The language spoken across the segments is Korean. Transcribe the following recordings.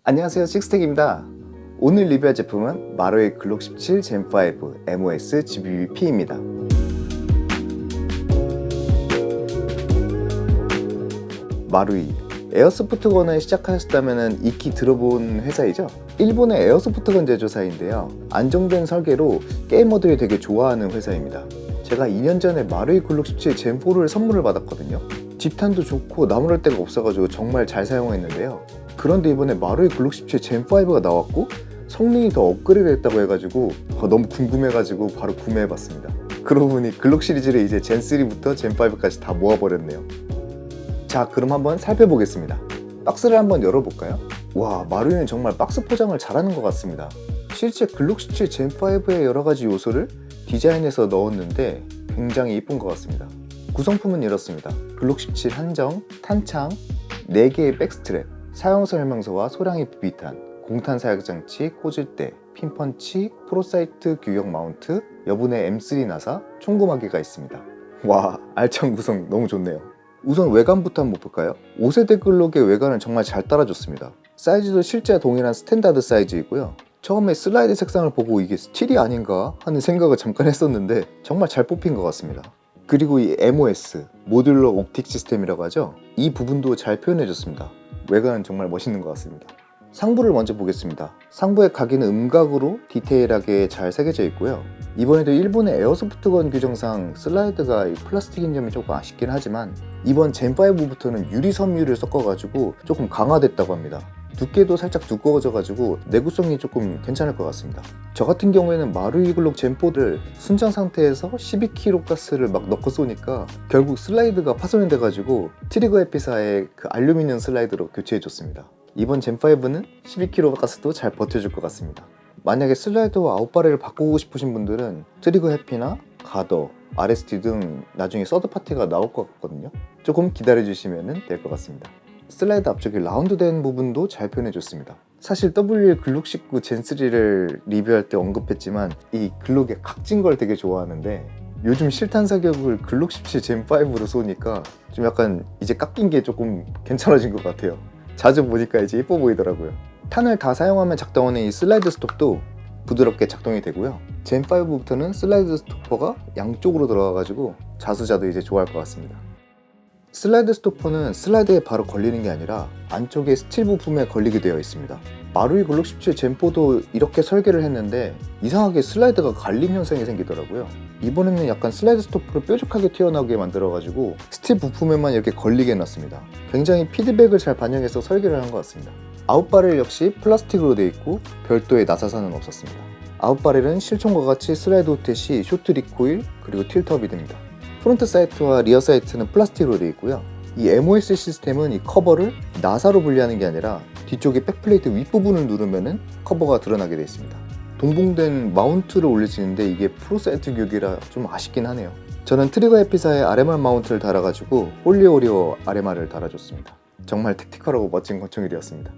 안녕하세요, 식스텍입니다. 오늘 리뷰할 제품은 마루이 글록 17 젠5 MOS GBBP입니다. 마루이 에어소프트건을 시작하셨다면 익히 들어본 회사이죠. 일본의 에어소프트건 제조사인데요, 안정된 설계로 게이머들이 되게 좋아하는 회사입니다. 제가 2년 전에 마루이 글록 17 젠4를 선물을 받았거든요. 집탄도 좋고 나무랄 데가 없어가지고 정말 잘 사용했는데요. 그런데 이번에 마루이 글록 17 젠5가 나왔고 성능이 더 업그레이드 됐다고 해가지고 너무 궁금해가지고 바로 구매해봤습니다. 그러고 보니 글록 시리즈를 이제 젠3부터 젠5까지 다 모아버렸네요. 자, 그럼 한번 살펴보겠습니다. 박스를 한번 열어볼까요? 와, 마루이는 정말 박스 포장을 잘하는 것 같습니다. 실제 글록 17 젠5의 여러가지 요소를 디자인해서 넣었는데 굉장히 이쁜 것 같습니다. 구성품은 이렇습니다. 글록 17 한정, 탄창, 4개의 백스트랩, 사용 설명서와 소량의 비비탄, 공탄 사격장치, 꽂을대, 핀펀치, 프로사이트 규격 마운트, 여분의 M3 나사, 총구마개가 있습니다. 와, 알찬 구성 너무 좋네요. 우선 외관부터 한번 볼까요? 5세대 글록의 외관은 정말 잘 따라줬습니다. 사이즈도 실제 동일한 스탠다드 사이즈이고요. 처음에 슬라이드 색상을 보고 이게 스틸이 아닌가 하는 생각을 잠깐 했었는데 정말 잘 뽑힌 것 같습니다. 그리고 이 MOS, 모듈러 옵틱 시스템이라고 하죠? 이 부분도 잘 표현해줬습니다. 외관은 정말 멋있는 것 같습니다. 상부를 먼저 보겠습니다. 상부의 각인은 음각으로 디테일하게 잘 새겨져 있고요. 이번에도 일본의 에어소프트건 규정상 슬라이드가 플라스틱인 점이 조금 아쉽긴 하지만 이번 젠5부터는 유리 섬유를 섞어가지고 조금 강화됐다고 합니다. 두께도 살짝 두꺼워져가지고 내구성이 조금 괜찮을 것 같습니다. 저 같은 경우에는 마루이 글록 젠4를 순정 상태에서 12kg 가스를 막 넣고 쏘니까 결국 슬라이드가 파손이 돼가지고 트리거 에피사의 그 알루미늄 슬라이드로 교체해줬습니다. 이번 젠5는 12kg 가스도 잘 버텨줄 것 같습니다. 만약에 슬라이드와 아웃바렐을 바꾸고 싶으신 분들은 트리거 해피나 가더, RST 등 나중에 서드파티가 나올 것 같거든요. 조금 기다려주시면 될 것 같습니다. 슬라이드 앞쪽에 라운드된 부분도 잘 표현해줬습니다. 사실 WL 글록 19 젠3를 리뷰할 때 언급했지만 이 글록에 각진 걸 되게 좋아하는데 요즘 실탄 사격을 글록 17 젠5로 쏘니까 좀 약간 이제 깎인 게 조금 괜찮아진 것 같아요. 자주 보니까 이제 예뻐 보이더라고요. 탄을 다 사용하면 작동하는 이 슬라이드 스톱도 부드럽게 작동이 되고요. 젠5부터는 슬라이드 스토퍼가 양쪽으로 들어가가지고 자수자도 이제 좋아할 것 같습니다. 슬라이드 스토퍼는 슬라이드에 바로 걸리는 게 아니라 안쪽에 스틸 부품에 걸리게 되어 있습니다. 마루이 글록 17 젠4도 이렇게 설계를 했는데 이상하게 슬라이드가 갈림 현상이 생기더라고요. 이번에는 약간 슬라이드 스토퍼를 뾰족하게 튀어나오게 만들어가지고 스틸 부품에만 이렇게 걸리게 해놨습니다. 굉장히 피드백을 잘 반영해서 설계를 한 것 같습니다. 아웃바렐 역시 플라스틱으로 되어 있고 별도의 나사선은 없었습니다. 아웃바렐은 실총과 같이 슬라이드 호tet이 쇼트 리코일 그리고 틸터업이 됩니다. 프론트 사이트와 리어 사이트는 플라스틱으로 되어 있고요. 이 MOS 시스템은 이 커버를 나사로 분리하는 게 아니라 뒤쪽에 백플레이트 윗부분을 누르면 커버가 드러나게 되어 있습니다. 동봉된 마운트를 올릴 수 있는데 이게 프로사이트 규격이라 좀 아쉽긴 하네요. 저는 트리거 에피사에 RMR 마운트를 달아가지고 홀리오리오 RMR을 달아줬습니다. 정말 택티컬하고 멋진 권총이 되었습니다.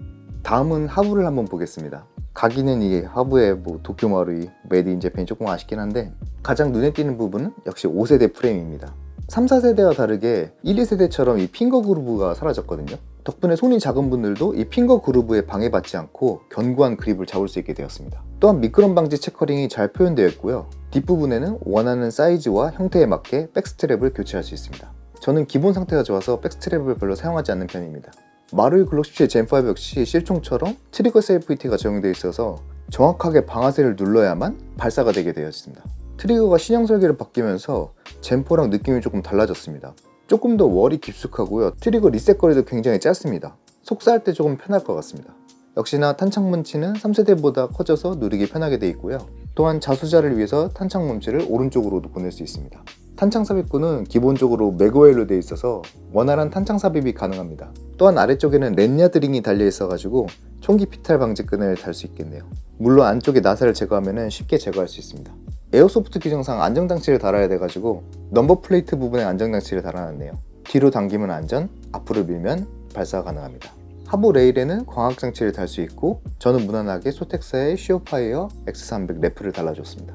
다음은 하부를 한번 보겠습니다. 각인은 이게 하부에 도쿄 마루이 메이드 인 재팬이 조금 아쉽긴 한데 가장 눈에 띄는 부분은 역시 5세대 프레임입니다. 3, 4세대와 다르게 1, 2세대처럼 이 핑거 그루브가 사라졌거든요. 덕분에 손이 작은 분들도 이 핑거 그루브에 방해받지 않고 견고한 그립을 잡을 수 있게 되었습니다. 또한 미끄럼 방지 체커링이 잘 표현되어 있고요. 뒷부분에는 원하는 사이즈와 형태에 맞게 백스트랩을 교체할 수 있습니다. 저는 기본 상태가 좋아서 백스트랩을 별로 사용하지 않는 편입니다. 마루이 글록 17 젠5 역시 실총처럼 트리거 세이프티가 적용되어 있어서 정확하게 방아쇠를 눌러야만 발사가 되게 되어 있습니다. 트리거가 신형 설계로 바뀌면서 젠4랑 느낌이 조금 달라졌습니다. 조금 더 월이 깊숙하고요. 트리거 리셋 거리도 굉장히 짧습니다. 속사할 때 조금 편할 것 같습니다. 역시나 탄창 문치는 3세대보다 커져서 누르기 편하게 되어 있고요. 또한 자수자를 위해서 탄창 문치를 오른쪽으로도 보낼 수 있습니다. 탄창 삽입구는 기본적으로 매그웨일로 되어 있어서 원활한 탄창 삽입이 가능합니다. 또한 아래쪽에는 렌야드 링이 달려 있어가지고 총기 피탈 방지끈을 달 수 있겠네요. 물론 안쪽에 나사를 제거하면 쉽게 제거할 수 있습니다. 에어소프트 규정상 안정장치를 달아야 돼가지고 넘버 플레이트 부분에 안정장치를 달아놨네요. 뒤로 당기면 안전, 앞으로 밀면 발사가 가능합니다. 하부 레일에는 광학장치를 달 수 있고 저는 무난하게 소텍사의 슈어파이어 X300 래프를 달아줬습니다.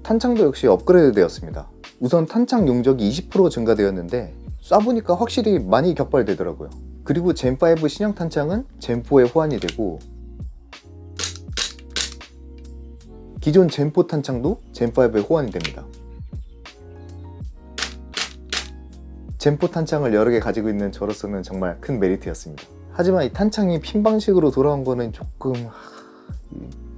탄창도 역시 업그레이드 되었습니다. 우선 탄창 용적이 20% 증가되었는데 쏴보니까 확실히 많이 격발되더라고요. 그리고 젠5 신형 탄창은 젠4에 호환이 되고 기존 젠4 탄창도 젠5에 호환이 됩니다. 젠4 탄창을 여러 개 가지고 있는 저로서는 정말 큰 메리트였습니다. 하지만 이 탄창이 핀 방식으로 돌아온 거는 조금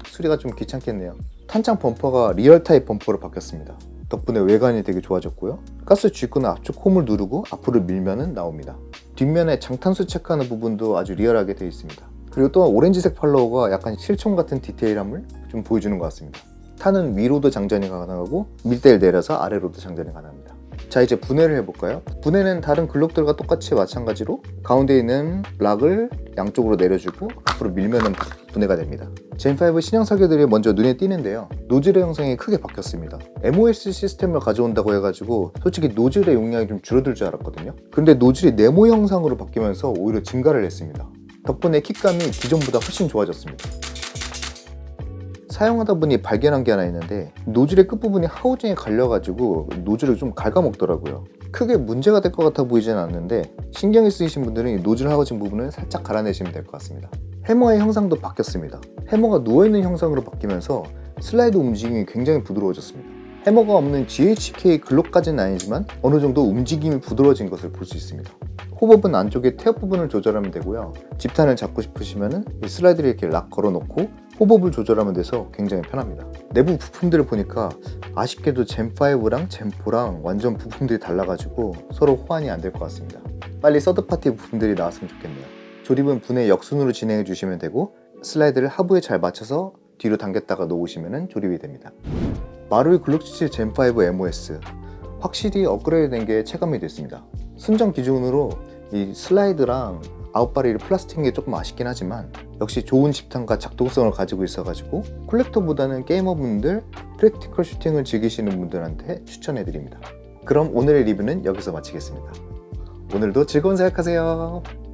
수리가 좀 귀찮겠네요. 탄창 범퍼가 리얼 타입 범퍼로 바뀌었습니다. 덕분에 외관이 되게 좋아졌고요. 가스 쥐구는 앞쪽 홈을 누르고 앞으로 밀면은 나옵니다. 뒷면에 장탄수 체크하는 부분도 아주 리얼하게 되어 있습니다. 그리고 또 오렌지색 팔로워가 약간 실총 같은 디테일함을 좀 보여주는 것 같습니다. 탄은 위로도 장전이 가능하고 밀대를 내려서 아래로도 장전이 가능합니다. 자, 이제 분해를 해볼까요? 분해는 다른 글록들과 똑같이 마찬가지로 가운데 있는 락을 양쪽으로 내려주고 앞으로 밀면은 분해가 됩니다. 젠5 신형 설계들이 먼저 눈에 띄는데요. 노즐의 형상이 크게 바뀌었습니다. MOS 시스템을 가져온다고 해가지고 솔직히 노즐의 용량이 좀 줄어들 줄 알았거든요. 그런데 노즐이 네모 형상으로 바뀌면서 오히려 증가를 했습니다. 덕분에 킥감이 기존보다 훨씬 좋아졌습니다. 사용하다 보니 발견한 게 하나 있는데 노즐의 끝부분이 하우징에 갈려가지고 노즐을 좀 갉아먹더라고요. 크게 문제가 될 것 같아 보이진 않는데 신경이 쓰이신 분들은 이 노즐 하우징 부분을 살짝 갈아내시면 될 것 같습니다. 해머의 형상도 바뀌었습니다. 해머가 누워있는 형상으로 바뀌면서 슬라이드 움직임이 굉장히 부드러워졌습니다. 해머가 없는 GHK 글록까지는 아니지만 어느 정도 움직임이 부드러워진 것을 볼 수 있습니다. 호법은 안쪽에 태엽 부분을 조절하면 되고요. 집탄을 잡고 싶으시면 이 슬라이드를 이렇게 락 걸어놓고 호법을 조절하면 돼서 굉장히 편합니다. 내부 부품들을 보니까 아쉽게도 젠5랑 젠4랑 완전 부품들이 달라가지고 서로 호환이 안 될 것 같습니다. 빨리 서드파티 부품들이 나왔으면 좋겠네요. 조립은 분해 역순으로 진행해 주시면 되고 슬라이드를 하부에 잘 맞춰서 뒤로 당겼다가 놓으시면 조립이 됩니다. 마루이 글록77 젠5 MOS 확실히 업그레이드 된 게 체감이 됐습니다. 순정 기준으로 이 슬라이드랑 아웃바리를 플라스틱인 게 조금 아쉽긴 하지만 역시 좋은 집탄과 작동성을 가지고 있어가지고 콜렉터보다는 게이머분들, 프랙티컬 슈팅을 즐기시는 분들한테 추천해드립니다. 그럼 오늘의 리뷰는 여기서 마치겠습니다. 오늘도 즐거운 사역하세요.